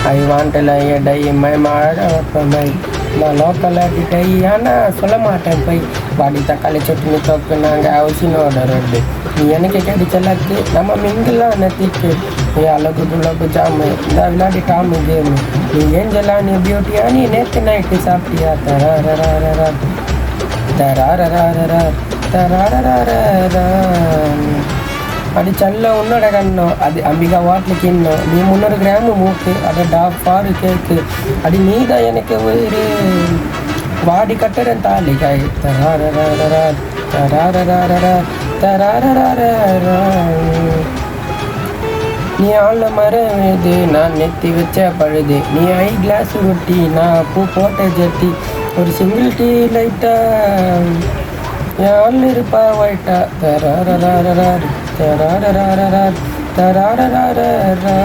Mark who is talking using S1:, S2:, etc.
S1: I want tie my my நான் local tie ஆனால் சொல்ல மாட்டேன் போய் வாடி தக்காளி சட்னி தொக்கு நாங்கள் அவசியனோட ரெண்டு நீ எனக்கு கிடைச்சலக்கு நம்ம மிங்கெல்லாம் நெத்திக்கு ஏ அழகு துளகு ஜாமு இந்த விளையாடி டாமு கேமு நீ ஏஞ்சலா நீ பியூட்டியா நீ நேற்று நைட்டு சாப்பிட்டியா தராரராரா தராரராரா தராரராரா அது சல்ல உன்னோட கண்ணோ அது அம்பிகா வாட்டில் கிண்ணம் நீ 300 கிராமு மூக்கு அதை டாப்பாரு கேக்கு அது நீ தான் எனக்கு ஒரு வாடி கட்டுறேன் தாலி காய் தராரராரா தராரராரா தராரராரா நீ ஆள மரது நான் நெத்தி வச்ச பழுது நீ ஐ கிளாஸ் ரொட்டி நான் பூ போட்ட ஜட்டி ஒரு சிங்கிள் டீ லைட்டா என் ஆள் இருப்பா ஒயிட்டா தராரராரா தராரராரா தராரராரா